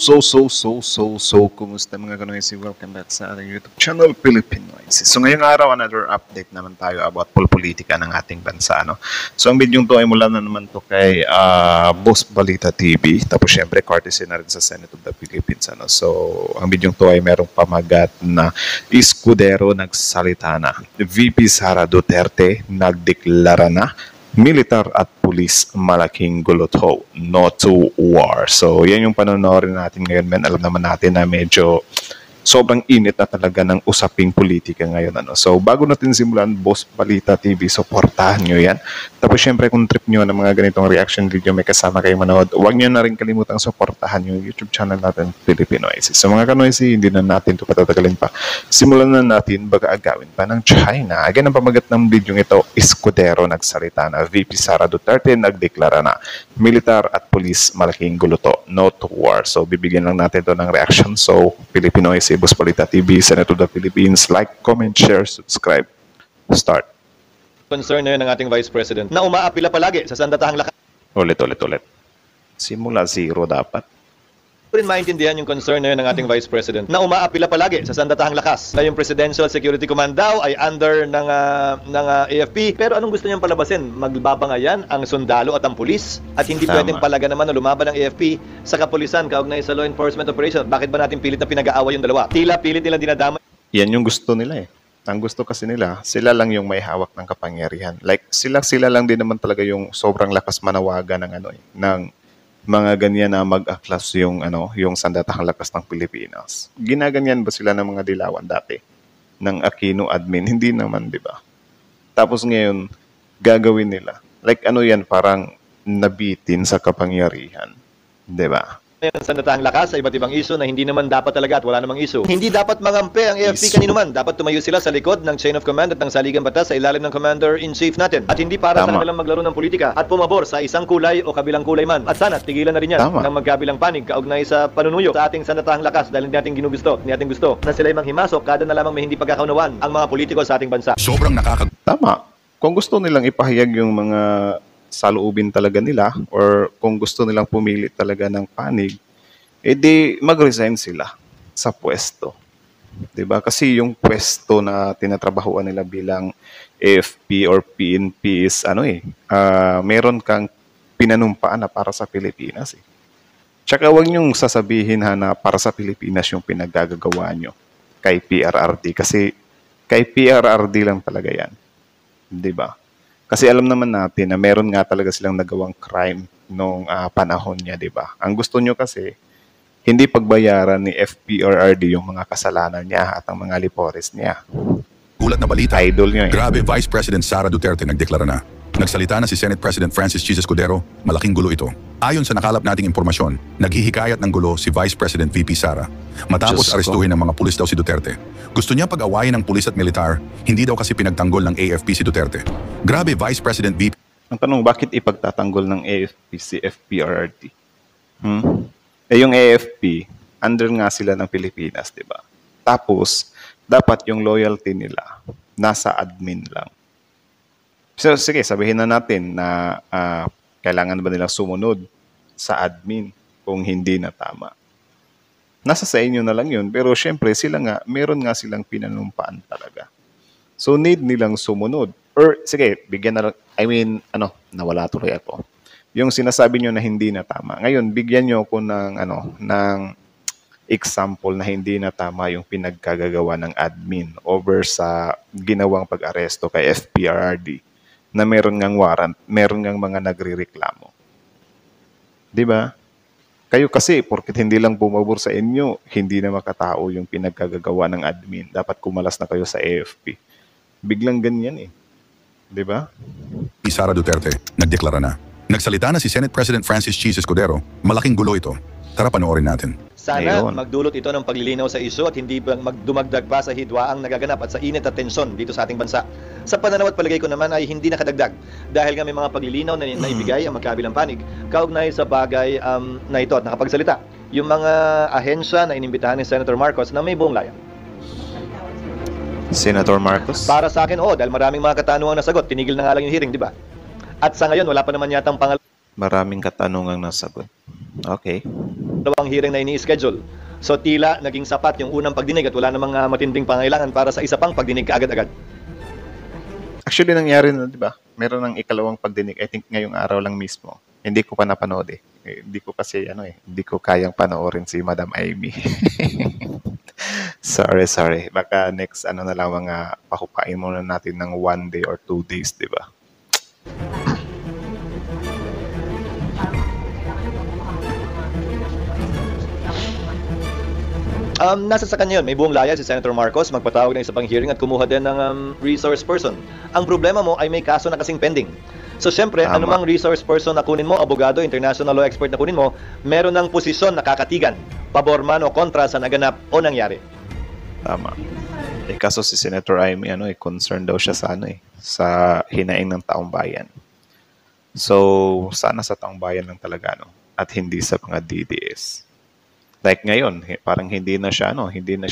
Kumusta mga kanoysi? Welcome back sa ating YouTube channel, Pilipinoysi. So ngayong araw, another update naman tayo about politika ng ating bansa, no? So ang video to ay mula na naman to kay Boss Balita TV. Tapos syempre, courtesy na rin sa Senate of the Philippines, ano? So ang video to ay merong pamagat na Escudero nagsalita na. VP Sara Duterte nagdeklara na. Militar at pulis, malaking guluto, no to war. So, yan yung panonoorin natin ngayon, men. Alam naman natin na medyo sobrang init na talaga ng usaping politika ngayon. Ano? So, bago natin simulan, Boss Balita TV, supportahan nyo yan. Tapos, syempre, kung trip nyo ng mga ganitong reaction video, may kasama kayong manood, huwag nyo na rin kalimutang supportahan yung YouTube channel natin, Pilipinoysi. So, mga kanoysi, hindi na natin ito patatagalin pa. Simulan na natin, baga agawin pa ng China. Again, ang pamagat ng video ito, Escudero nagsalita na. VP Sara Duterte nagdeklara na. Militar at pulis, malaking guluto, no to war. So, bibigyan lang natin ito ng reaction. So, Pilipinoysi, Boss Balita TV, Senate of the Philippines. Like, comment, share, subscribe. Start. Concern na yun ng ating Vice President na umaapila palagi sa sandatahang lakas. Ulit. Simula zero dapat. Rin maintindihan yung concern na yun ng ating Vice President na umaapila palagi sa sandatahang lakas. Na yung Presidential Security Command daw ay under ng AFP. Pero anong gusto niyang palabasin? Magbabangayan ang sundalo at ang pulis? At hindi pwedeng palaga naman na lumaban ng AFP sa kapulisan kaugnay sa law enforcement operation. Bakit ba natin pilit na pinag-aaway yung dalawa? Tila pilit nilang dinadama. Yan yung gusto nila eh. Ang gusto kasi nila, sila lang yung may hawak ng kapangyarihan. Like, sila lang din naman talaga yung sobrang lakas manawagan ng ng mga ganyan na mag-aklas yung sandatahang lakas ng Pilipinas. Ginaganyan ba sila ng mga dilawan dati ng Aquino admin? Hindi naman, 'di ba? Tapos ngayon gagawin nila. Like yan, parang nabitin sa kapangyarihan, 'di ba? Ang sandatahang lakas sa iba't ibang iso na hindi naman dapat talaga at wala namang iso. Hindi dapat mangampi ang AFP kanino man. Dapat tumayo sila sa likod ng chain of command at ng saligang batas sa ilalim ng Commander-in-Chief natin. At hindi para sa kanilang maglaro ng politika at pumabor sa isang kulay o kabilang kulay man. At sana tigilan na rin yan ng magkabilang panig kaugnay sa panunuyo sa ating sandatahang lakas dahil hindi natin ginugusto, hindi natin gusto na sila'y manghimasok kada na lamang may hindi pagkakaunawan ang mga politiko sa ating bansa. Sobrang Tama. Kung gusto nilang ipahayag yung mga saloobin talaga nila or kung gusto nilang pumili talaga ng panig, edi mag-resign sila sa pwesto. 'Di ba? Kasi yung pwesto na tinatrabahuan nila bilang AFP or PNP is meron kang pinanumpaan na para sa Pilipinas eh. Tsaka huwag niyong sasabihin na para sa Pilipinas yung pinaggagawa nyo kay PRRD kasi kay PRRD lang talaga yan. 'Di ba? Kasi alam naman natin na meron nga talaga silang nagawang crime nung panahon niya, 'di ba? Ang gusto nyo kasi hindi pagbayaran ni FPRRD yung mga kasalanan niya at ang mga lipores niya. Gulat na balita. Idol niya. Grabe, Vice President Sara Duterte nagdeklara na. Nagsalita na si Senate President Francis G. Escudero, malaking gulo ito. Ayon sa nakalap nating impormasyon, naghihikayat ng gulo si Vice President VP Sara. Matapos arestuhin ng mga pulis daw si Duterte. Gusto niya pag-awayin ng pulis at militar, hindi daw kasi pinagtanggol ng AFP si Duterte. Grabe, Vice President VP. Ang tanong, bakit ipagtatanggol ng AFP si FPRRD? Yung AFP, under nga sila ng Pilipinas, di ba? Tapos, dapat yung loyalty nila nasa admin lang. So, sige, sabihin na natin na kailangan ba nilang sumunod sa admin kung hindi na tama. Nasa sa inyo na lang yun. Pero syempre, meron nga silang pinanumpaan talaga. So, need nilang sumunod. Or, sige, bigyan na lang, nawala tuloy ako. Yung sinasabi nyo na hindi na tama. Ngayon, bigyan nyo ako ng example na hindi na tama yung pinagkagagawa ng admin over sa ginawang pag-aresto kay FPRRD na meron ngang warrant, meron ngang mga nagrereklamo. Di ba? Kayo kasi, porket hindi lang bumabor sa inyo, hindi na makatao yung pinagkagagawa ng admin. Dapat kumalas na kayo sa AFP. Biglang ganyan eh. Di ba? Sara Duterte, nagdeklara na. Nagsalita na si Senate President Francis G. Escudero, malaking gulo ito. Tara panoorin natin. Sana magdulot ito ng paglilinaw sa isyu at hindi magdumagdag pa sa hidwaang nagaganap at sa init at tensyon dito sa ating bansa. Sa pananaw at palagay ko naman ay hindi nakadagdag dahil nga may mga paglilinaw na naibigay ang magkabilang panig kaugnay sa bagay na ito at nakapagsalita. Yung mga ahensya na inimbitahan ni Senator Marcos na may buong layan. Senator Marcos? Para sa akin, dahil maraming mga katanungang nasagot. Tinigil na nga lang yung hearing, di ba? At sa ngayon, wala pa naman yatang Maraming katanungang nasagot. Okay. dalawang hearing na ini-schedule. So tila naging sapat yung unang pagdinig at wala namang matinding pangailangan para sa isa pang pagdinig kaagad-agad. Actually, nangyari na, di ba? Meron ng ikalawang pagdinig, I think ngayong araw lang mismo. Hindi ko pa napanood eh. Hindi ko kasi, hindi ko kayang panoorin si Madam Amy. Sorry. Baka next, na lang, mga pakupain muna natin ng 1 day or 2 days, di ba? Nasa sa kanya yun. May buong laya si Senator Marcos magpatawag ng isa pang hearing at kumuha din ng resource person. Ang problema mo ay may kaso na kasing pending. So syempre, Tama. anumang resource person na kunin mo, abogado, international law expert na kunin mo, meron ng posisyon na kakatigan, pabor man o kontra sa naganap o nangyari. Tama. Kaso si Senator Amy, concerned daw siya sa, sa hinaing ng taong bayan. So, sana sa taong bayan lang talaga, at hindi sa mga DDS. Like ngayon, parang hindi na siya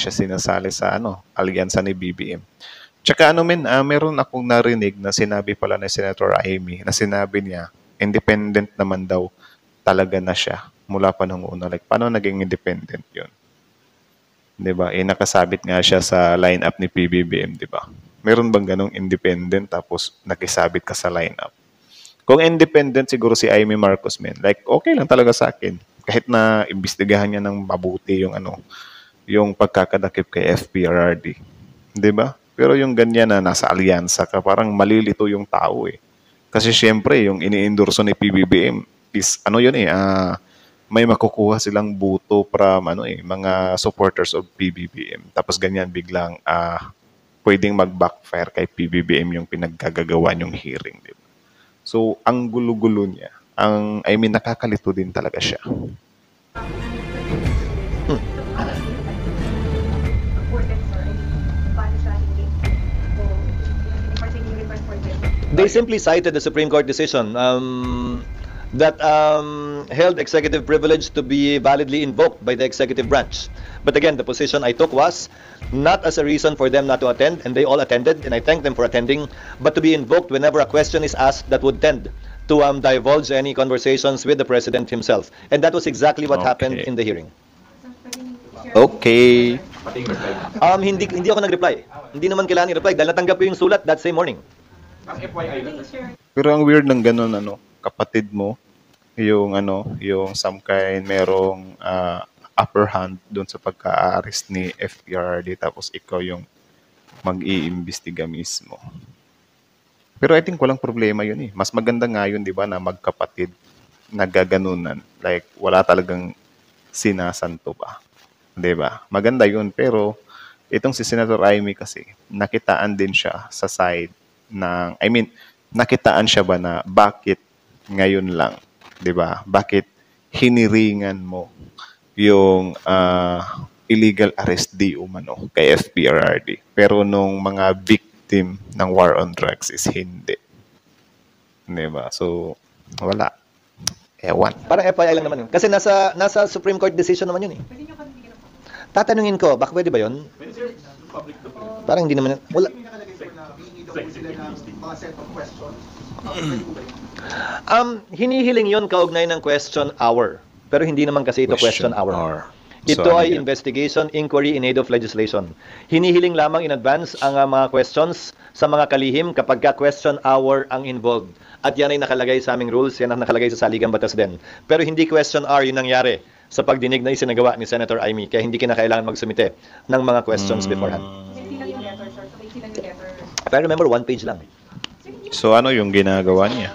sinasali sa alyansa ni BBM. Tsaka meron akong narinig na sinabi pala ni Senator Amy na sinabi niya, independent naman daw talaga na siya mula pa nung una. Like, paano naging independent yun? Diba? Nakasabit nga siya sa lineup ni PBBM, diba? Meron bang ganong independent tapos nakisabit ka sa lineup? Kung independent siguro si Amy Marcos, like, okay lang talaga sa akin. Kahit na imbestigahan niya ng mabuti yung pagkakadakip kay FPRRD. Di ba? Pero yung ganyan na nasa alyansa ka, parang malilito yung tao eh. Kasi syempre, yung ini-endorso ni PBBM is, may makukuha silang buto from, mga supporters of PBBM. Tapos ganyan biglang, pwedeng mag-backfire kay PBBM yung pinaggagawa yung hearing. Di ba? So, ang gulo-gulo niya, nakakalito din talaga siya. They simply cited the Supreme Court decision that held executive privilege to be validly invoked by the executive branch. But again, the position I took was not as a reason for them not to attend, and they all attended, and I thank them for attending, but to be invoked whenever a question is asked that would tend to divulge any conversations with the President himself. And that was exactly what happened in the hearing. Okay. Hindi ako nag-reply. Hindi naman kailangan i-reply dahil natanggap ko yung sulat that same morning. Pero ang weird ng ganun, kapatid mo, yung some kind, merong upper hand doon sa pagka-arrest ni FPRD, tapos ikaw yung mag-iimbestiga mismo. Pero I think walang problema yun eh. Mas maganda nga yun, di ba, na magkapatid nagaganunan. Like, wala talagang sinasanto ba. Di ba? Maganda yun, pero itong si Senator Amy kasi, nakitaan din siya sa side ng, nakitaan siya ba na bakit ngayon lang, di ba? Bakit hiniringan mo yung illegal arrest di umano kay FPRRD. Pero nung mga victim ng war on drugs is hindi. Di ba? So, wala. Ewan. Parang FYI lang naman yun. Kasi nasa Supreme Court decision naman yun eh. Tatanungin ko, baka pwede ba yun? Parang hindi naman. Wala. Hinihiling yun kaugnay ng question hour. Pero hindi naman kasi ito question hour. Ito ay investigation, inquiry in aid of legislation. Hinihiling lamang in advance ang mga questions sa mga kalihim kapag question hour ang involved. At yan ay nakalagay sa aming rules, yan ang nakalagay sa Saligang Batas din. Pero hindi question hour yun nangyari sa pagdinig na isinagawa ni Senator Amy. Kaya hindi kinakailangan magsumite ng mga questions beforehand. If I remember, 1 page lang. So ano yung ginagawa niya?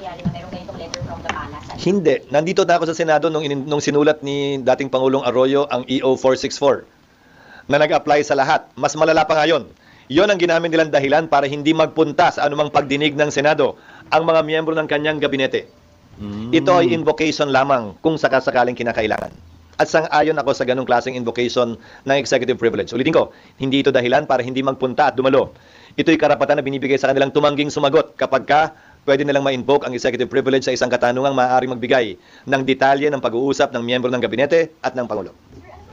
Hindi. Nandito na ako sa Senado nung sinulat ni dating Pangulong Arroyo ang EO 464 na nag-apply sa lahat. Mas malala pa ngayon. Yon ang ginamit nilang dahilan para hindi magpunta sa anumang pagdinig ng Senado ang mga miyembro ng kanyang gabinete. Ito ay invocation lamang kung sakasakaling kinakailangan. At sang-ayon ako sa ganung klaseng invocation ng executive privilege. Ulitin ko, hindi ito dahilan para hindi magpunta at dumalo. Ito'y karapatan na binibigay sa kanilang tumangging sumagot kapag pwede nilang ma-invoke ang executive privilege sa isang katanungang maaaring magbigay ng detalye ng pag-uusap ng miyembro ng gabinete at ng Pangulo.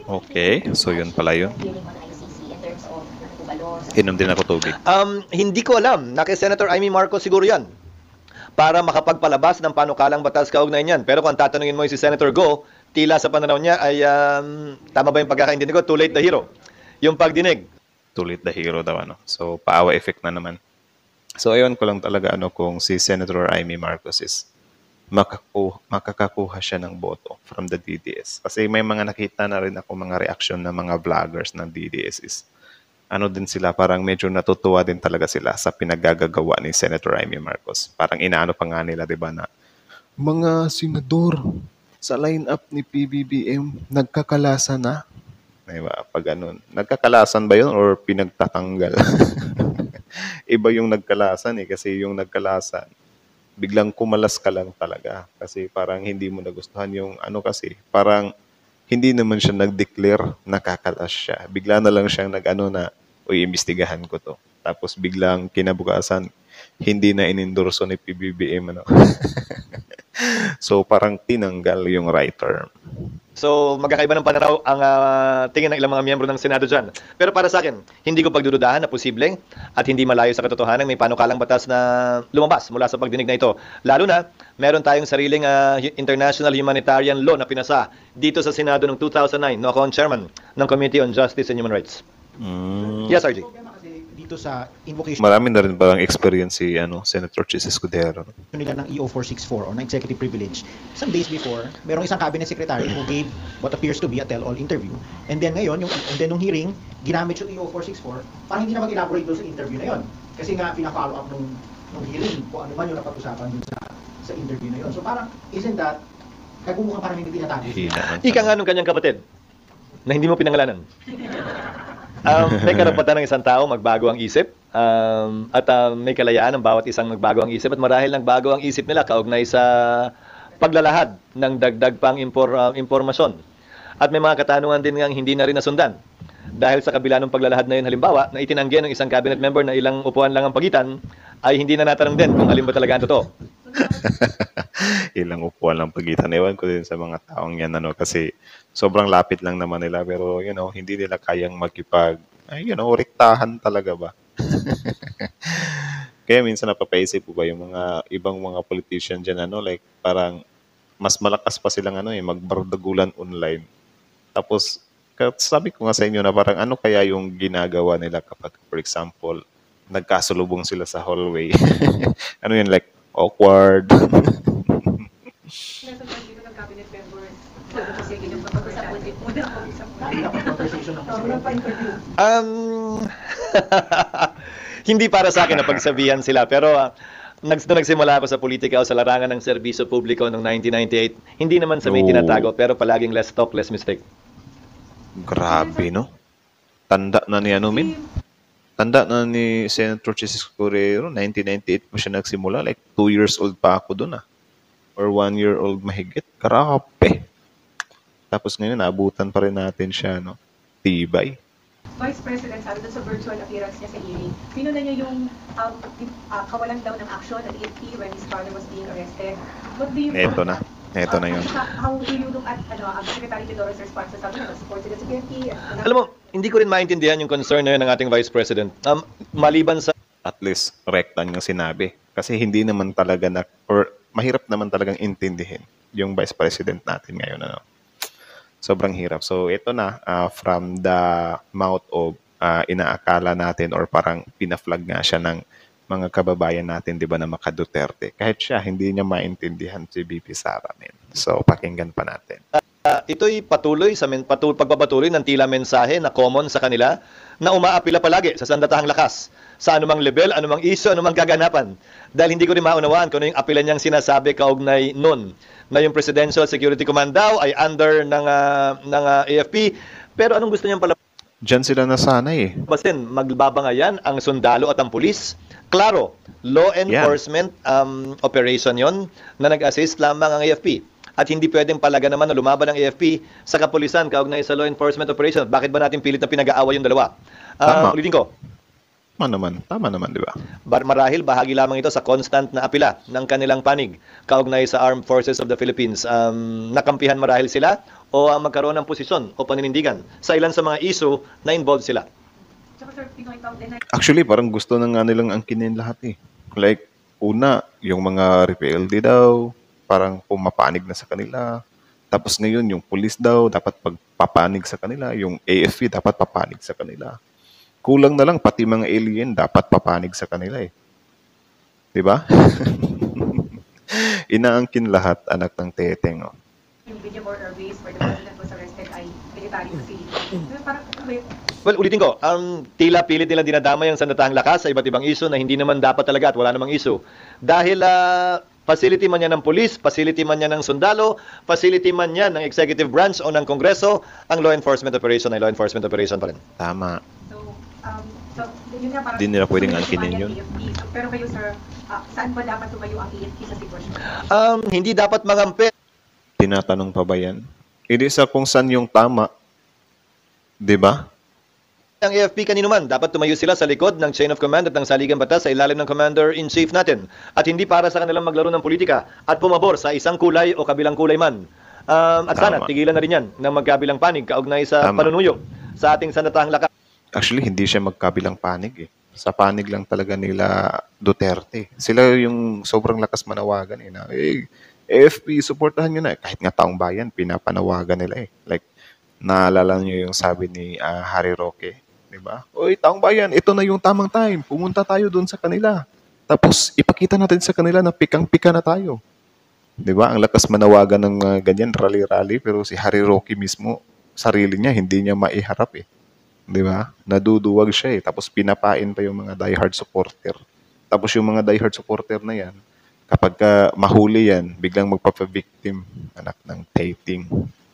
Okay, so yun pala yun. Inom din ako tubig. Hindi ko alam. Na kay Senator Amy Marcos siguro yan. Para makapagpalabas ng panukalang batas kaugnay niyan. Pero kung tatanungin mo si Senator Go, tila sa pananaw niya ay, tama ba yung pagkakaintindi ko? Too late the hero. Yung pagdinig. Tulit the hero daw, ano. So, paawa effect na naman. So, ayun ko lang talaga, ano, kung si Senator Amy Marcos is makakakuha siya ng boto from the DDS. Kasi may mga nakita na rin ako mga reaction ng mga vloggers ng DDS is ano din sila, parang medyo natutuwa din talaga sila sa pinaggagawa ni Senator Amy Marcos. Parang inaano pa nga nila, di ba, na mga senador sa lineup ni PBBM nagkakalasa na. Diba? Pag ganun. Nagkakalasan ba yun or pinagtatanggal? Iba yung nagkalasan eh. Kasi yung nagkalasan, biglang kumalas ka lang talaga. Kasi parang hindi mo nagustuhan yung ano kasi. Parang hindi naman siya nag-declare nakakalas siya. Bigla na lang siyang nag-ano na, uy, imbestigahan ko to. Tapos biglang kinabukasan, hindi na inendorso ni PBBM. Ano? So parang tinanggal yung right term. So, magkakaiba ng pananaw ang tingin ng ilang mga miyembro ng Senado dyan. Pero para sa akin, hindi ko pagdududahan na posibleng at hindi malayo sa katotohanan may panukalang batas na lumabas mula sa pagdinig na ito. Lalo na, meron tayong sariling international humanitarian law na pinasa dito sa Senado noong 2009. No, ako ang chairman ng Committee on Justice and Human Rights. Yes, RJ. Problema kasi dito sa invocation Marami na rin parang experience si Senator Chis Escudero. nila ng EO 464 or ng executive privilege, some days before, merong isang cabinet secretary who gave what appears to be a tell-all interview. And then ngayon, nung hearing, ginamit yung EO 464 para hindi na mag-elaborate doon sa interview na yon. Kasi nga, pina-follow up nung hearing kung ano man yung napag-usapan dun sa interview na yon. So parang, isn't that, kagumukhang parang hindi tinatago. Ika nga nung kanyang kapatid na hindi mo pinangalanan. May karapatan ng isang tao magbago ang isip at may kalayaan ng bawat isang magbago ang isip at marahil nagbago ang isip nila kaugnay sa paglalahad ng dagdag pang impormasyon. At may mga katanungan din ngang hindi na rin nasundan. Dahil sa kabila ng paglalahad na yun, halimbawa, na itinanggi ng isang cabinet member na ilang upuan lang ang pagitan, ay hindi na natanong din kung alin ba talaga ang totoo. Ilang upuan lang pagitan. Ewan ko din sa mga taong yan, kasi sobrang lapit lang naman nila, pero, hindi nila kayang rektahan talaga ba? Kaya minsan napapaisip po ba yung mga ibang mga politician dyan, like, parang mas malakas pa silang, magbardagulan online. Tapos, sabi ko nga sa inyo na parang ano kaya yung ginagawa nila kapag, for example, nagkasulubong sila sa hallway. Ano yun, like, awkward. Nasunod dito ng cabinet members. Kasi ganyan pag-usapan din. Muna Hindi para sa akin na pagsabihan sila, pero nagsimula ako sa politika o sa larangan ng serbisyo publiko noong 1998. Hindi naman sa may tinatago, pero palaging less talk, less mistake. Grabe, no? Tanda na ni Tanda na ni Senator Chis Escudero, 1998 pa siya nagsimula. Like, 2 years old pa ako doon, Or 1 year old mahigit. Grabe. Tapos ngayon, naabutan pa rin natin siya, Tibay. Vice President, sabi doon sa virtual appearance niya sa hearing, pinuna niya yung kawalan daw ng action at AFP when his father was being arrested. What do you Eto na yun. How do you look at Secretary Teodoro's response sa sabi ng support sila sa PFP? Alam mo, hindi ko rin maintindihan yung concern na yun ng ating Vice President. Maliban sa At least, rektan yung sinabi. Kasi hindi naman talaga or mahirap naman talagang intindihin yung Vice President natin ngayon, Sobrang hirap. So, ito na, from the mouth of inaakala natin or parang pinaflag nga siya ng mga kababayan natin, di ba, na maka-Duterte. Kahit siya, hindi niya maintindihan si VP Sara. So, pakinggan pa natin. ito'y patuloy sa pagpapatuloy ng tila mensahe na common sa kanila na umaapila palagi sa sandatahang lakas sa anumang level, anumang issue, anumang kaganapan. Dahil hindi ko rin maunawaan kung ano yung apila niyang sinasabi kaugnay nun na yung Presidential Security Command daw ay under ng AFP. Pero anong gusto niyang pala Diyan sila nasanay basin, magbabangayan ang sundalo at ang pulis. Klaro, law enforcement operation yon na nag-assist lamang ang AFP. At hindi pwedeng palaga naman na lumaban ang AFP sa kapulisan kaugnay sa law enforcement operation. Bakit ba natin pilit na pinag-aaway yung dalawa? Tama. Ulitin ko. Tama naman, di ba? Marahil bahagi lamang ito sa constant na apila ng kanilang panig kaugnay sa Armed Forces of the Philippines. Nakampihan marahil sila o magkaroon ng posisyon o paninindigan sa ilan sa mga issue na involved sila. Actually, parang gusto na nga nilang angkinin lahat Like, una, yung mga rebelde daw, parang pumapanig na sa kanila. Tapos ngayon, yung police daw dapat pagpapanig sa kanila, yung AFP dapat papanig sa kanila. Kulang na lang, pati mga alien dapat papanig sa kanila eh. Diba? Inaangkin lahat, anak ng teteng. Oh. Yung video or base where the president was arrested ay military facility. Parang, Well, ulitin ko, tila pilit nilang dinadama yung sandatahang lakas sa iba't ibang iso na hindi naman dapat talaga at wala namang iso. Dahil facility man yan ng police, facility man yan ng sundalo, facility man yan ng executive branch o ng kongreso, ang law enforcement operation ay law enforcement operation pa rin. Tama. so yun nga parang Di nila pwedeng gusto angkinin nila yun. AFP. Pero kayo sir, saan ba dapat tumayo ang AFP sa sitwasyon? Hindi dapat mangampi. Tinatanong pa ba yan? Hindi sa kung saan yung tama. Diba? Ang AFP kanino man, dapat tumayo sila sa likod ng chain of command at ng saligang batas sa ilalim ng commander-in-chief natin. At hindi para sa kanilang maglaro ng politika at pumabor sa isang kulay o kabilang kulay man. At sana, Tama. tigilan na rin yan ng magkabilang panig kaugnay sa Tama. panunuyo sa ating sandatahang lakas. Actually, hindi siya magkabilang panig eh. Sa panig lang talaga nila Duterte. Sila yung sobrang lakas manawagan eh. Na, AFP, supportahan nyo na. Kahit nga taong bayan, pinapanawagan nila eh. Like, naalala nyo yung sabi ni Harry Roque. Diba? Oy, taong bayan, ito na yung tamang time. Pumunta tayo doon sa kanila. Tapos, ipakita natin sa kanila na pikang-pika na tayo. Diba? Ang lakas manawagan ng ganyan, rally-rally. Pero si Harry Roque mismo, sarili niya, hindi niya maiharap eh. Diba? Naduduwag siya eh. Tapos, pinapain pa yung mga diehard supporter. Tapos, yung mga diehard supporter na yan, kapag mahuli yan, biglang magpapa-victim, anak ng tating.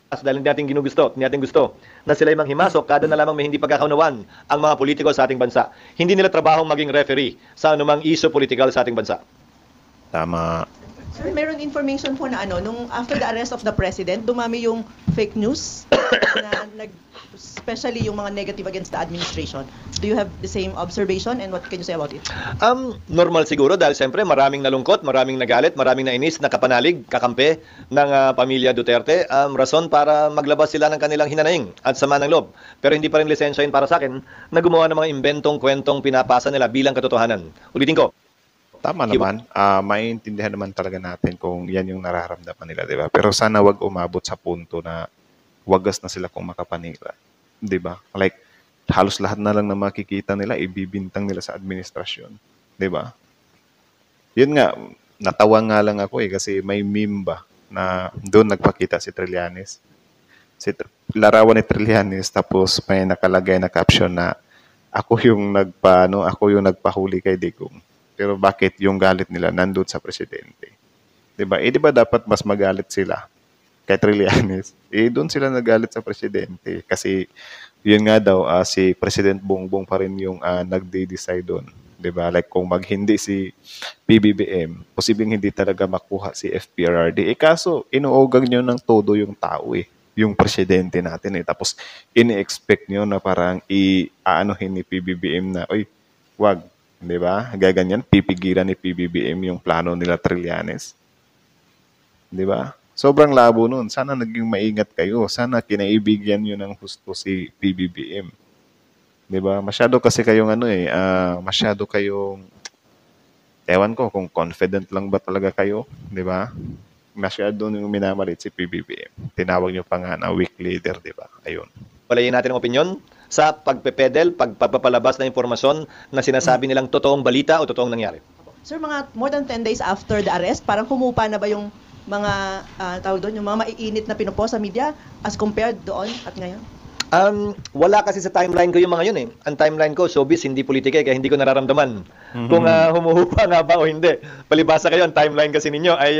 Dahil hindi natin ginugusto, hindi natin gusto na sila ay manghimasok kada na lamang may hindi pagkakaunawan ang mga politiko sa ating bansa. Hindi nila trabaho maging referee sa anumang issue political sa ating bansa. Tama. Sir, meron information po na nung after the arrest of the president, dumami yung fake news na especially yung mga negative against the administration. Do you have the same observation and what can you say about it? Normal siguro dahil siyempre maraming nalungkot, maraming nagalit, maraming nainis, nakapanalig, kakampi ng pamilya Duterte. Rason para maglabas sila ng kanilang hinanaing at sama ng loob. Pero hindi pa rin lisensya yun para sa akin na gumawa ng mga inventong kwentong pinapasa nila bilang katotohanan. Ulitin ko. Tama naman. Maiintindihan naman talaga natin kung yan yung nararamdaman nila, di ba? Pero sana wag umabot sa punto na wagas na sila kung makapanira. Di ba? Like, halos lahat na lang na makikita nila, ibibintang nila sa administrasyon. Di ba? Yun nga, natawa nga lang ako eh, kasi may meme ba na doon nagpakita si Trillanes. Larawan ni Trillanes, tapos may nakalagay na caption na ako yung nagpahuli kay Digong. Pero bakit yung galit nila nandun sa presidente? Diba? Di ba dapat mas magalit sila kay Trillanes? Doon sila nagalit sa presidente. Kasi yun nga daw, si President Bongbong pa rin yung nagde-decide doon. Diba? Like kung hindi si PBBM, posibleng hindi talaga makuha si FPRRD. Kaso, inuugang nyo ng todo yung tao eh. Yung presidente natin eh. Tapos, ini-expect nyo na parang i-aanohin ni PBBM na, oy, wag. Di ba? Gaganyan, pipigilan ni PBBM yung plano nila Trillanes. Di ba? Sobrang labo nun. Sana naging maingat kayo. Sana kinaibigyan nyo ng husto si PBBM. Di ba? Masyado kasi kayong masyado kayong, ewan ko kung confident lang ba talaga kayo. Di ba? Masyado yung minamalit si PBBM. Tinawag nyo pa nga na weak leader, di ba? Ayun. Walayin natin ang opinyon sa pagpepedel, pagpapalabas na impormasyon na sinasabi nilang totoong balita o totoong nangyari. Sir, mga more than 10 days after the arrest, parang humupa na ba yung mga tawag doon, yung mga maiinit na pinupost sa media as compared doon at ngayon? Wala kasi sa timeline ko yung mga yun eh. Ang timeline ko, showbiz, hindi politika, kaya hindi ko nararamdaman kung humuhupa nga ba o hindi. Palibasa kayo, ang timeline kasi ninyo ay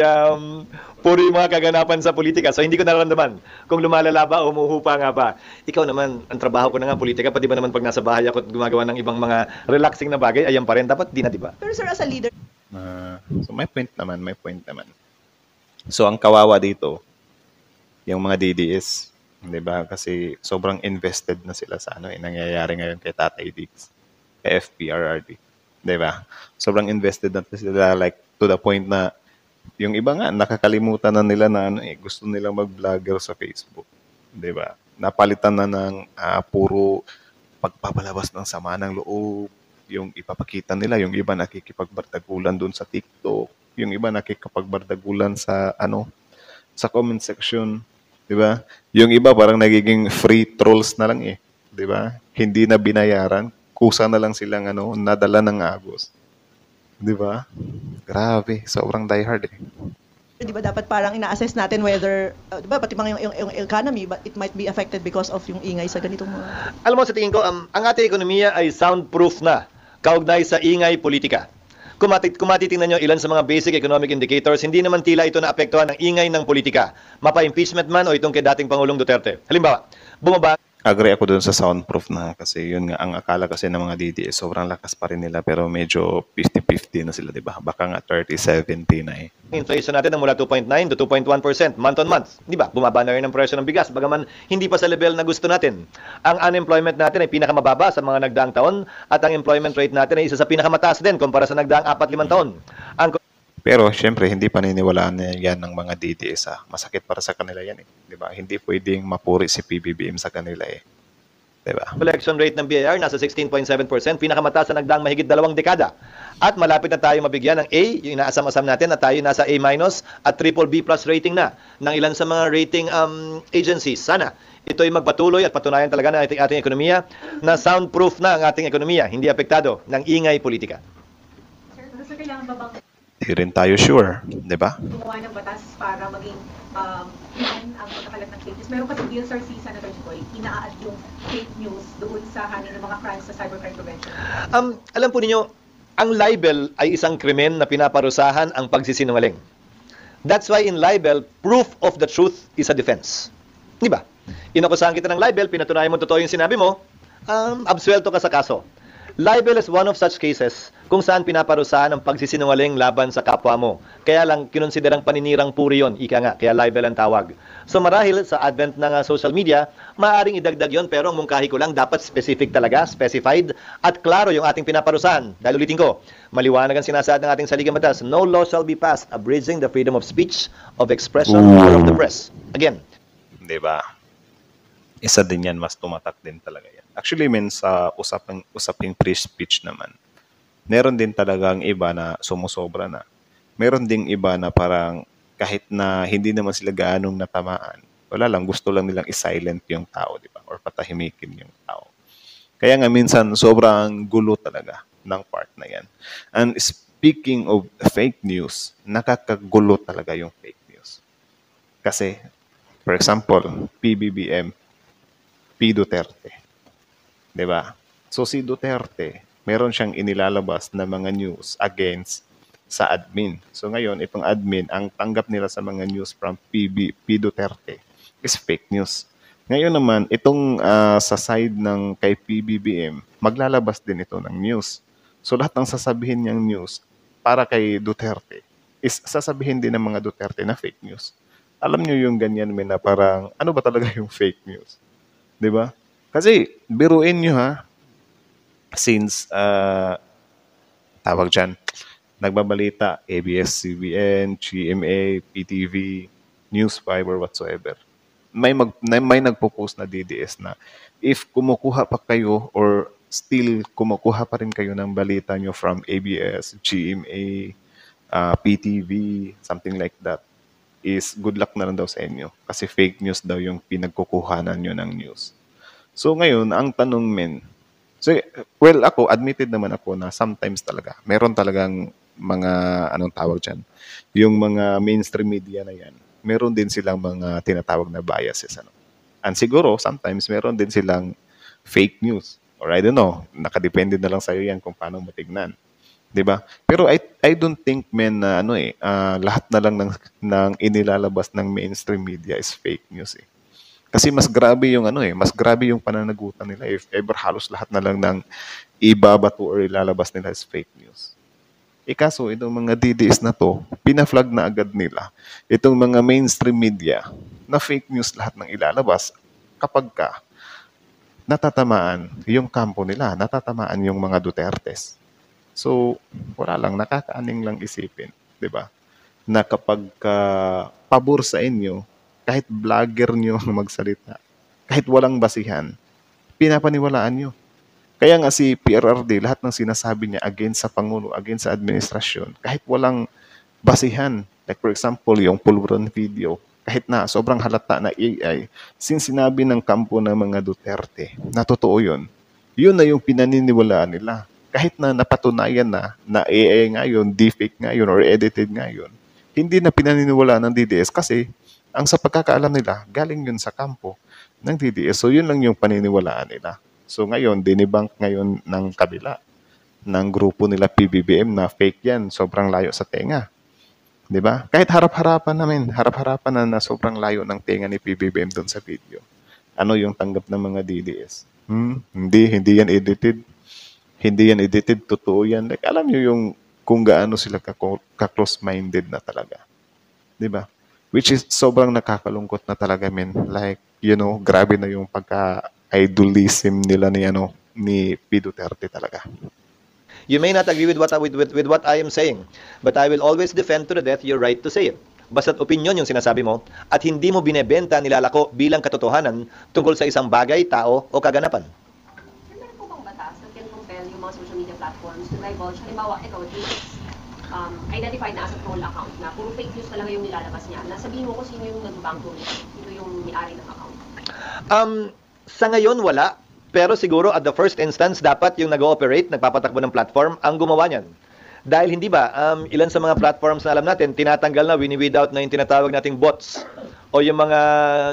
puro yung mga kaganapan sa politika. So hindi ko nararamdaman kung lumalala ba o humuhupa nga ba. Ikaw naman, ang trabaho ko na nga politika, pati ba naman pag nasa bahay ako at gumagawa ng ibang mga relaxing na bagay, ayan pa rin. Dapat di na, di ba? Pero sir, as a leader, So may point naman. So ang kawawa dito, yung mga DDS, 'di ba? Kasi sobrang invested na sila sa nangyayari ngayon kay Tatay Diggs, kay FPRRD, 'di ba? Sobrang invested na sila, like to the point na yung iba nga nakakalimutan na nila na gusto nilang mag-vlogger sa Facebook, 'di ba? Napalitan na ng puro pagpapalabas ng sama ng loob, yung ipapakita nila, yung iba nakikipagbardagulan doon sa TikTok, yung iba nakikipagbardagulan sa sa comment section. 'Di ba? Yung iba parang nagiging free trolls na lang eh. 'Di ba? Hindi na binayaran, kusa na lang silang nadala ng agos. 'Di ba? Grabe, sobrang diehard eh. Di ba dapat parang ina-assess natin whether, di ba, pati mga yung economy, but it might be affected because of yung ingay sa ganitong mga... Alam mo, sa tingin ko, ang ating ekonomiya ay soundproof na kaugnay sa ingay politika. Kung matitingnan nyo ilan sa mga basic economic indicators, hindi naman tila ito naapektuhan ng ingay ng politika. Mapa-impeachment man o itong kay dating Pangulong Duterte. Halimbawa, bumaba Agree ako dun sa soundproof na kasi yun nga, ang akala kasi ng mga DDS, sobrang lakas pa rin nila pero medyo 50-50 na sila, di ba? Baka nga 30-70 na eh. inflation natin na mula 2.9 to 2.1% month on month. Di ba? Bumaba na rin ang presyo ng bigas, bagaman hindi pa sa level na gusto natin. Ang unemployment natin ay pinakamababa sa mga nagdaang taon at ang employment rate natin ay isa sa pinakamataas din kumpara sa nagdaang 4-5 taon. Ang Pero syempre, hindi paniniwalaan na yan ng mga DDS. Masakit para sa kanila yan eh. Di ba? Hindi pwedeng mapuri si PBBM sa kanila eh. Di ba? collection rate ng BIR nasa 16.7%, pinakamataas sa nagdaang mahigit 2 dekada. At malapit na tayo mabigyan ng A, yung inaasam-asam natin, na tayo nasa A- at BBB+ rating na ng ilan sa mga rating agencies. Sana ito ay magpatuloy at patunayan talaga ng ating ekonomiya na soundproof na ang ating ekonomiya, hindi apektado ng ingay politika. Sir, kailangan ba bang Hindi rin tayo sure. Di ba? gumawa ng batas para maging yan ang pagkakalat ng fake news? Meron kasi bill, Sir, si Senator Joy, ina-add yung fake news doon sa hangin ng mga crimes sa cybercrime prevention. Alam po ninyo, ang libel ay isang krimen na pinaparusahan ang pagsisinungaling. That's why in libel, proof of the truth is a defense. Di ba? Inakusahan kita ng libel, pinatunayan mo totoo yung sinabi mo, absuelto ka sa kaso. Libel is one of such cases kung saan pinaparusahan ang pagsisinungaling laban sa kapwa mo. Kaya lang kinonsiderang paninirang puri yon, ika nga, kaya libel ang tawag. So marahil sa advent ng social media, maaaring idagdag yon, pero ang mungkahi ko lang dapat specific talaga, specified, at klaro yung ating pinaparusahan. Dahil ulitin ko, maliwanag ang sinasaad ng ating saligang batas, no law shall be passed abridging the freedom of speech, of expression, or of the press. Again, Di ba? Isa din yan, mas tumatak din talaga yan. Actually, sa usaping free speech naman, meron din talagang iba na sumusobra na. Meron ding iba na parang kahit na hindi naman sila gaanong natamaan, wala lang, gusto lang nilang i-silent yung tao, di ba? Or patahimikin yung tao. Kaya nga minsan, sobrang gulo talaga ng part na yan. And speaking of fake news, nakakagulo talaga yung fake news. Kasi, for example, PBBM, P. Duterte. Diba? So si Duterte, meron siyang inilalabas na mga news against sa admin. So ngayon, itong admin, ang tanggap nila sa mga news from P. Duterte is fake news. Ngayon naman, itong sa side ng kay PBBM, maglalabas din ito ng news. So lahat ng sasabihin niyang news para kay Duterte is sasabihin din ng mga Duterte na fake news. Alam niyo yung ganyan, na parang ano ba talaga yung fake news? 'Di ba? Kasi biruin nyo since tawag dyan, nagbabalita, ABS-CBN, GMA, PTV, News 5 or whatsoever. May nagpo-post na DDS na if kumukuha pa kayo or still kumukuha pa rin kayo ng balita nyo from ABS, GMA, PTV, something like that, is good luck na lang daw sa inyo. Kasi fake news daw yung pinagkukuhanan nyo ng news. So ngayon, ang tanong ako, admitted naman ako na sometimes talaga, meron talagang mga, anong tawag dyan, yung mga mainstream media na yan, meron din silang mga tinatawag na biases. And siguro, sometimes, meron din silang fake news. Or I don't know, nakadepende na lang sa'yo yan kung paano matignan. 'Di ba? Pero I don't think na lahat na lang ng inilalabas ng mainstream media is fake news eh. Kasi mas grabe yung mas grabe yung pananagutan nila if ever halos lahat na lang ng ibabato or ilalabas nila is fake news. Kaso itong mga DDS na to, pina-flag na agad nila itong mga mainstream media na fake news lahat ng ilalabas kapag natatamaan yung kampo nila, natatamaan yung mga Dutertes. So, wala lang, nakakaaning lang isipin, di ba? Na kapag pabor sa inyo, kahit vlogger nyo magsalita, kahit walang basihan, pinapaniwalaan nyo. Kaya nga si PRRD, lahat ng sinasabi niya against sa Pangulo, against sa administrasyon, kahit walang basihan, like for example, yung pulburon video, kahit na sobrang halata na AI, since sinabi ng kampo ng mga Duterte na totoo yun na yung pinaniniwalaan nila. Kahit na napatunayan na AI ngayon, deepfake ngayon, or edited ngayon, hindi na pinaniniwalaan ng DDS kasi ang sa pagkakaalam nila, galing yun sa kampo ng DDS. So yun lang yung paniniwalaan nila. So ngayon, dinibunk ngayon ng kabila ng grupo nila PBBM na fake yan, sobrang layo sa tenga. 'Di ba? Kahit harap-harapan na sobrang layo ng tenga ni PBBM doon sa video. Ano yung tanggap ng mga DDS? Hindi yan edited. Hindi yan edited, totoo yan. Like, alam niyo yung kung gaano sila ka-close-minded na talaga. 'Di ba? Which is sobrang nakakalungkot na talaga, men. Like, grabe na yung pagka-idolism nila ni P. Duterte talaga. You may not agree with what I am saying, but I will always defend to the death your right to say it. Basta't opinion yung sinasabi mo at hindi mo binebenta, nilalako bilang katotohanan tungkol sa isang bagay, tao o kaganapan. Sir, meron po bang batas na can compel yung mga social media platforms to divulge? Halimbawa, ito, this identified na as a troll account na puro fake news talaga yung nilalabas niya. Nasabihin mo kung sino yung nagbangko niya, sino yung may-ari ng account. Sa ngayon, wala. Pero siguro at the first instance, dapat yung nag-ooperate, nagpapatakbo ng platform, ang gumawa niyan. Dahil hindi ba, ilan sa mga platforms na alam natin, tinatanggal na, wini-weed out na yung tinatawag nating bots o yung mga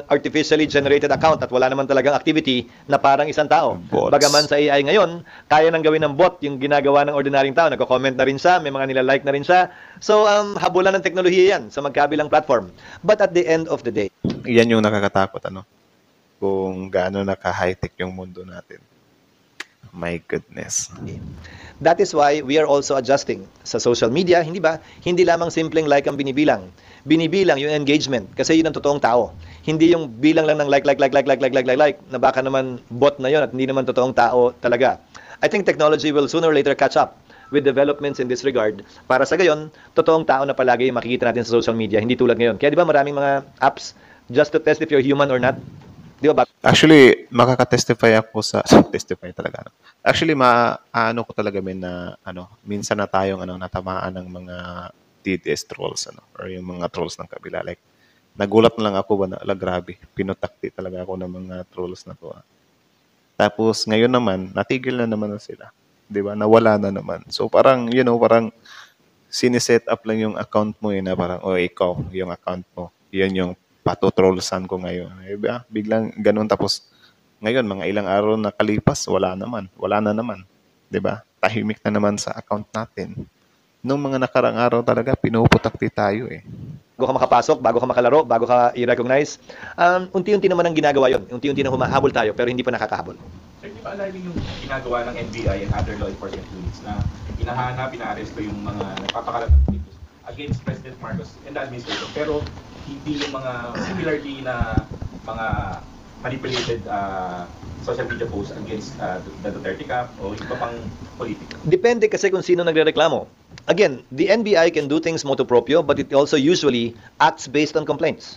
artificially generated account at wala naman talagang activity na parang isang tao. Bots. Bagaman sa AI ngayon, kaya nang gawin ng bot yung ginagawa ng ordinaryong tao. Nagko-comment na rin siya, may mga nilalike na rin siya. So, habulan ng teknolohiya yan sa magkabilang platform. But at the end of the day, Yan yung nakakatakot, kung gaano naka-high-tech yung mundo natin. My goodness. that is why we are also adjusting sa social media, hindi ba? Hindi lamang simpleng like ang binibilang. Binibilang yung engagement kasi yun ang totoong tao. Hindi yung bilang lang ng like na baka naman bot na yun at hindi naman totoong tao talaga. I think technology will sooner or later catch up with developments in this regard. Para sa gayon, totoong tao na palagi yung makikita natin sa social media, hindi tulad ngayon. Kaya di ba maraming mga apps just to test if you're human or not? Di ba? Actually, makaka-testify ako sa testify talaga. Actually, ano ko talaga na minsan na tayong natamaan ng mga DDS trolls or yung mga trolls ng kabila. Like nagulat na lang ako grabe. Pinutakti talaga ako ng mga trolls na to. Tapos ngayon naman, natigil na naman sila. 'Di ba? Nawala na naman. So parang parang siniset up lang yung account mo na parang ikaw yung account mo. 'Yan yung patotrollsan ko ngayon. Diba? Biglang ganun tapos ngayon mga ilang araw na kalipas wala na naman. 'Di ba? Tahimik na naman sa account natin. Nung mga nakarang araw talaga pinuputakti tayo Bago ka makapasok, bago ka makalaro, bago ka i-recognize, unti-unti naman ang ginagawa yon. Unti-unti na humahabol tayo pero hindi pa nakakahabol. Sir, di ba alarming yung ginagawa ng NBI and other law enforcement units na hinahanap, pinaaresto yung mga nagpapakalat ng fake news against President Marcos and the administration, pero hindi yung mga similarly na mga manipulated social media posts against the Duterte camp o iba pang politika? Depende kasi kung sino nagrereklamo. Again, the NBI can do things motu proprio but it also usually acts based on complaints.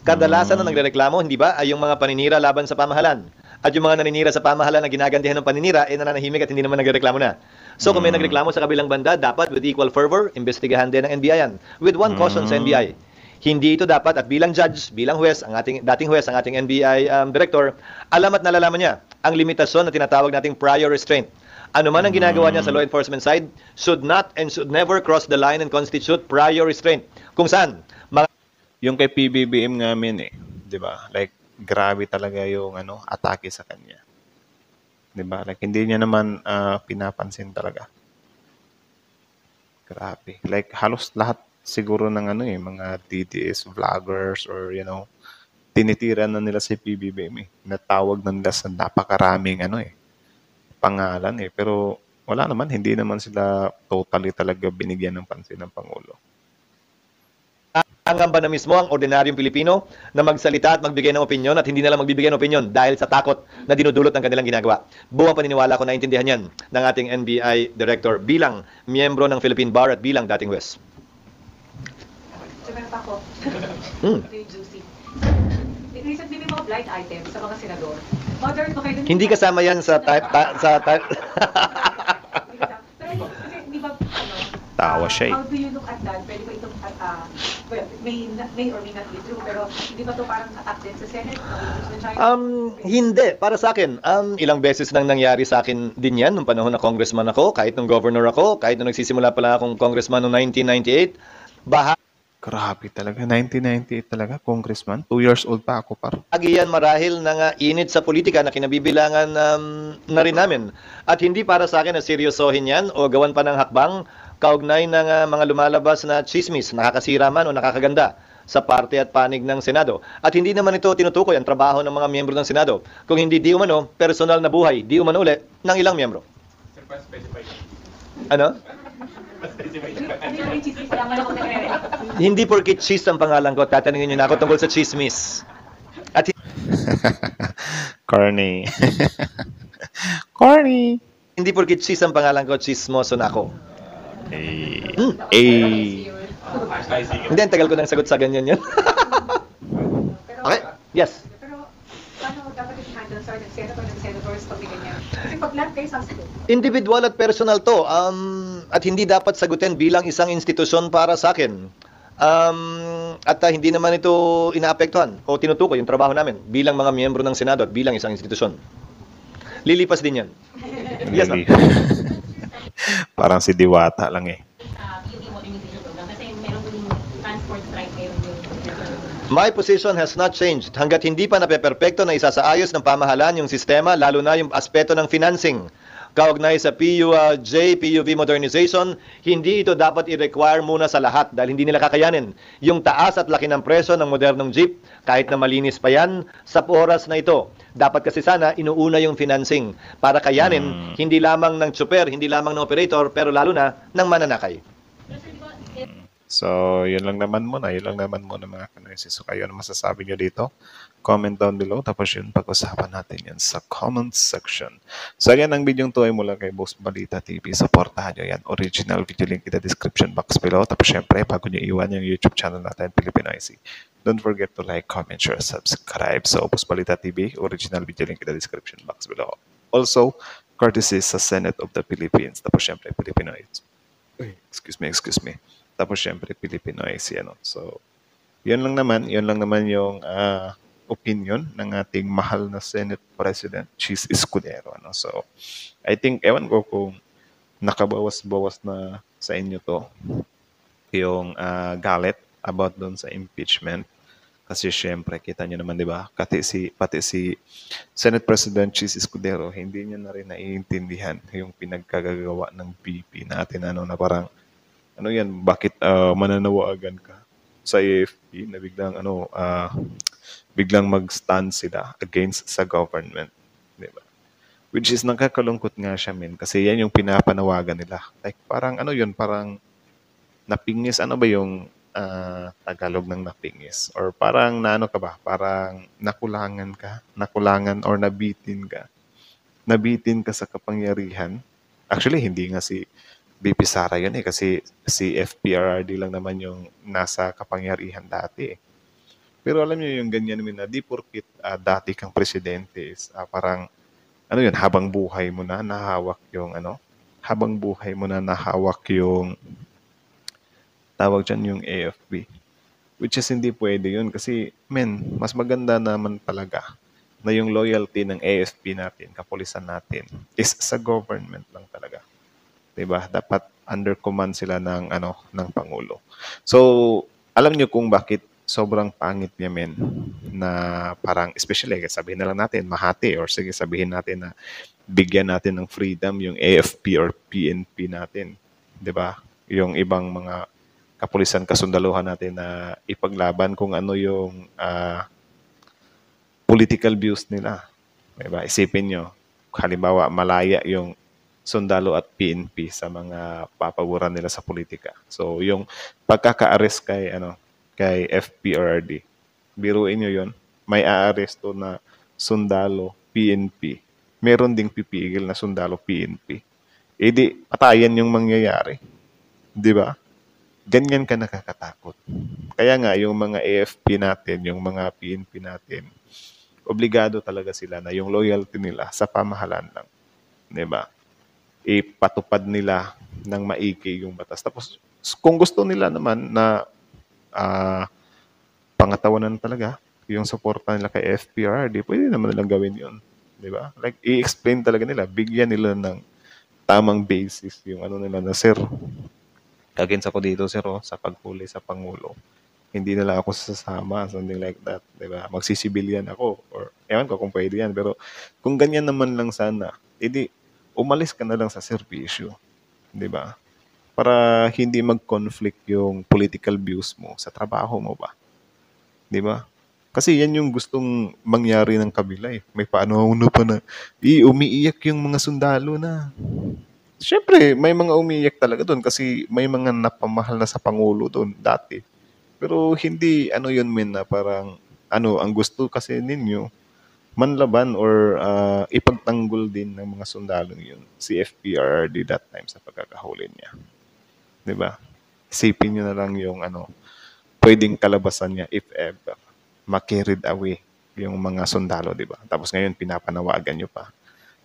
Kadalasan na nagrereklamo, hindi ba, ay yung mga paninira laban sa pamahalan. At yung mga naninira sa pamahalan na ginagantihan ng paninira, nananahimik at hindi naman nagrereklamo na. So kung may nagreklamo sa kabilang banda, dapat with equal fervor, investigahan din ng NBI yan. With one caution sa NBI. Hindi ito dapat at bilang judge, bilang huwes, ang dating huwes, ang ating NBI director, alam at nalalaman niya ang limitasyon na tinatawag nating prior restraint. Ano man ang ginagawa niya sa law enforcement side should not and should never cross the line and constitute prior restraint. Kung saan? Yung kay PBBM ngamin 'di ba? Like grabe talaga yung atake sa kanya. 'Di ba? Like hindi niya naman pinapansin talaga. Grabe. Like halos lahat siguro ng mga DDS vloggers or tinitira na nila si PBBM Natawag na nila sa napakaraming pangalan pero wala naman, hindi naman sila totally talaga binigyan ng pansin ng Pangulo. Hanggang ba na mismo ang ordinaryong Pilipino na magsalita at magbigay ng opinyon at hindi na lang magbibigay ng opinyon dahil sa takot na dinudulot ng kanilang ginagawa? Buwang paniniwala ko na intindihan yan ng ating NBI Director bilang miyembro ng Philippine Bar at bilang dating huwes. So, meron pa ako. Ito yung juicy. Recently may mga blind items sa mga senador. Bothered ba kayo dun? Hindi kasama yan sa type. Pero kasi, di ba, Natawa siya eh. How do you look at that? Pwede ba itong, well, it may or may not be true, pero hindi ba ito parang attack din sa Senate? Hindi. Para sa akin, ilang beses nang nangyari sa akin din yan nung panahon na congressman ako, kahit nung governor ako, kahit nung nagsisimula pala akong congressman noong 1998. Grabe talaga. 1998 talaga, congressman. 2 years old pa ako par. Bahagi yan marahil ng init sa politika na kinabibilangan na rin namin. At hindi para sa akin na seryosohin yan o gawan pa ng hakbang kaugnay ng mga lumalabas na chismis, nakakasira man o nakakaganda sa parte at panig ng Senado. At hindi naman ito tinutukoy ang trabaho ng mga miyembro ng Senado. Kung hindi di umano, personal na buhay, di umano ulit ng ilang miyembro. Sir, pa-specify. Ano? Hindi porkit cheese ang pangalan ko, tatanungin niyo na ako tungkol sa chismis. At Corny. Corny. hindi porkit cheese ang pangalan ko, chismoso na ako. Hindi, ang tagal ko nang sagot sa ganyan yan. Okay? Yes. Pero paano dapat i-handle sa senator ng senators pag may ganyan? Kasi pag lahat kayo sasagot. Individual at personal to. At hindi dapat sagutin bilang isang institusyon para sa akin. At hindi naman ito inaapektuhan o tinutukoy yung trabaho namin bilang mga miyembro ng Senado at bilang isang institusyon. Lilipas din yan. Yes, ma'am. Parang si Diwata lang eh. Yung modernization program kasi meron din transport strike ngayon yung My position has not changed hanggat hindi pa napeperpekto na isasaayos ng pamahalaan yung sistema, lalo na yung aspeto ng financing. Kaugnay sa PUJ, PUV modernization, hindi ito dapat i-require muna sa lahat dahil hindi nila kakayanin. Yung taas at laki ng presyo ng modernong jeep, kahit na malinis pa yan, sa oras na ito. Dapat kasi sana inuuna yung financing para kayanin, hindi lamang ng tsuper, hindi lamang ng operator, pero lalo na ng mananakay. So, yun lang naman muna. Yun lang naman muna mga kanoysi. So, kayo ano masasabi nyo dito? Comment down below. Tapos yun, pag-usapan natin yan sa comment section. So, yan ang video to ay mula kay Boss Balita TV. Supportahan nyo yan. Original video link in the description box below. Tapos syempre, bago nyo iwan yung YouTube channel natin, Pilipinoicy. Don't forget to like, comment, share, subscribe. So, Boss Balita TV, original video link in the description box below. Also, courtesy sa Senate of the Philippines. Tapos syempre, Pilipinoicy. Excuse me. Tapos syempre Pilipinoicy ano. So, yun lang naman yung opinion ng ating mahal na Senate President Chis Escudero ano. So, I think ewan ko kung nakabawas-bawas na sa inyo to yung galit about doon sa impeachment. Kasi syempre kita niyo naman 'di ba? Pati si Senate President Chis Escudero, hindi niya na rin naiintindihan yung pinagkagagawa ng VP natin ano na parang ano yan, bakit mananawagan ka sa AFP na biglang mag-stand sila against sa government, di ba? Which is nakakalungkot nga siya kasi yan yung pinapanawagan nila. Like parang parang napingis, ano ba yung Tagalog ng napingis? Or parang parang nakulangan or nabitin ka sa kapangyarihan. Actually, hindi nga si BP Sara yun kasi si FPRRD lang naman yung nasa kapangyarihan dati. Pero alam niyo yung ganyan na di porkit dati kang presidente is parang habang buhay mo na nahawak yung tawag dyan yung AFP. Which is hindi pwede yun kasi mas maganda naman talaga na yung loyalty ng AFP natin, kapulisan natin is sa government lang talaga. Diba? Dapat under command sila ng Pangulo. So, alam niyo kung bakit sobrang pangit niya na parang especially sabihin na lang natin Makati or sige sabihin natin na bigyan natin ng freedom yung AFP or PNP natin. 'Di ba? Yung ibang mga kapulisan kasundaluhan natin na ipaglaban kung ano yung political views nila. 'Di ba? Isipin niyo, halimbawa malaya yung sundalo at PNP sa mga papaboran nila sa politika. So, yung pagkaka-arrest kay FPRRD, biruin nyo yun, may aaresto na sundalo PNP. Meron ding pipigil na sundalo PNP. E di, patayan yung mangyayari. Di ba? Ganyan ka nakakatakot. Kaya nga, yung mga AFP natin, yung mga PNP natin, obligado talaga sila na yung loyalty nila sa pamahalaan lang. Di ba? Ipatupad nila ng maigi yung batas. Tapos, kung gusto nila naman na pangatawanan talaga yung suporta nila kay FPRD, pwede naman nilang gawin yun. Di ba? Like, i-explain talaga nila, bigyan nila ng tamang basis yung ano nila na, sir, against ako dito, sir, sa paghuli sa Pangulo. Hindi na lang ako sasama, something like that. Di ba? Magsisibilyan ako. Or, ewan ko kung pwede yan. Pero, kung ganyan naman lang sana, edi, umalis ka na lang sa serbisyo. Di ba? Para hindi mag-conflict yung political views mo sa trabaho mo ba. Di ba? Kasi yan yung gustong mangyari ng kabila eh. May paano pa na, umiiyak yung mga sundalo na. Siyempre, may mga umiiyak talaga doon kasi may mga napamahal na sa Pangulo doon dati. Pero hindi yun na parang ang gusto kasi ninyo manlaban or ipagtanggol din ng mga sundalo yun si FPRD that time sa pagkakahuli niya. 'Di ba? Isipin niyo na lang yung pwedeng kalabasan niya if ever ma-carried away yung mga sundalo, 'di ba? Tapos ngayon pinapanawagan niyo pa.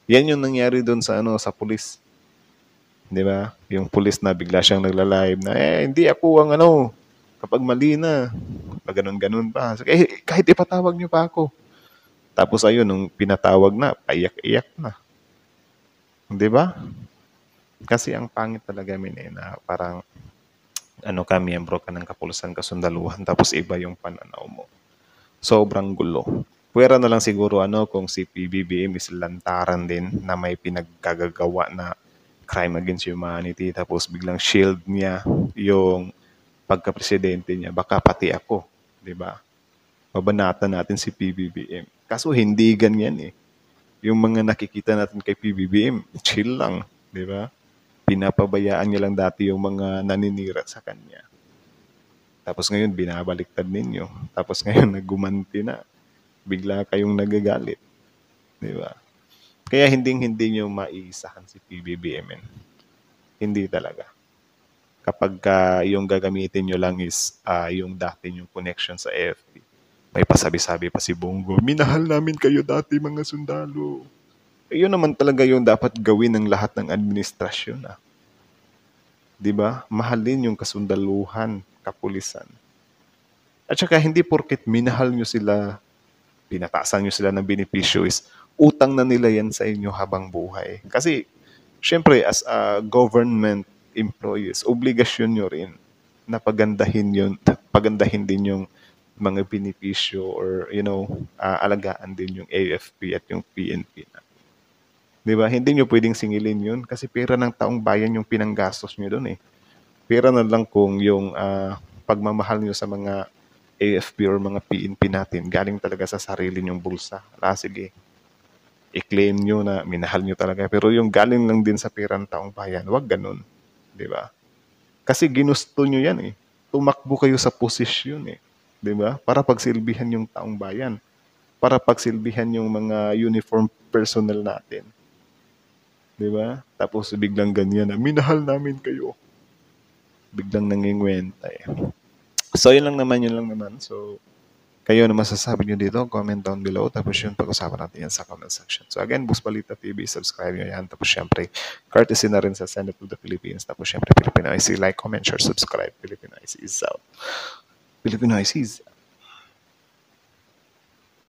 Yan yung nangyari doon sa sa pulis. 'Di ba? Yung pulis na bigla siyang nagla-live na hindi ako ang kapag mali na, ganun-ganun pa. So, kahit ipatawag niyo pa ako. Tapos ayun, nung pinatawag na, paiyak-iyak na. 'Di ba? Kasi ang pangit talaga na parang miyembro ka ng kapulisan, kasundaluhan, tapos iba yung pananaw mo. Sobrang gulo. Pwera na lang siguro kung si PBBM is lantaran din na may pinagkagagawa na crime against humanity, tapos biglang shield niya yung pagka-presidente niya, baka pati ako, 'di ba? Babanatan natin si PBBM. Kaso hindi ganyan eh. Yung mga nakikita natin kay PBBM, chill lang, 'di ba? Pinapabayaan niya lang dati yung mga naninira sa kanya. Tapos ngayon binabaliktad ninyo. Tapos ngayon naggumanti na. Bigla kayong nagagalit, 'di ba? Kaya hindi niyo maisahan si PBBM. Hindi talaga. Kapag yung gagamitin nyo lang is yung dati yung connection sa AFP. May pasabi-sabi pa si Bongo, minahal namin kayo dati mga sundalo. Yun naman talaga yung dapat gawin ng lahat ng administrasyon. Diba? Mahalin yung kasundaluhan, kapulisan. At saka hindi porket minahal nyo sila, pinatasan nyo sila ng benepisyo is utang na nila yan sa inyo habang buhay. Kasi, syempre, as a government employees, obligasyon nyo rin na pagandahin din yung mga benepisyo or, alagaan din yung AFP at yung PNP na. Diba? Hindi nyo pwedeng singilin yun kasi pera ng taong bayan yung pinanggastos nyo doon eh. Pera na lang kung yung pagmamahal nyo sa mga AFP or mga PNP natin galing talaga sa sarili nyong bulsa. Sige, i-claim nyo na minahal nyo talaga. Pero yung galing lang din sa pera ng taong bayan, wag ganun. Diba? Kasi ginusto nyo yan eh. Tumakbo kayo sa posisyon eh. Diba? Para pagsilbihan yung taong bayan. Para pagsilbihan yung mga uniform personnel natin. Diba? Tapos biglang ganyan na, minahal namin kayo. Biglang nangingwenta eh. So yun lang naman. So, kayo na masasabi nyo dito, comment down below. Tapos yun, pag-usapan natin yan sa comment section. So again, Boss Balita TV, subscribe nyo yan. Tapos syempre, courtesy na rin sa Senate of the Philippines. Tapos syempre, Filipino IC, like, comment, share, subscribe. Filipino IC is out. Filipino IC is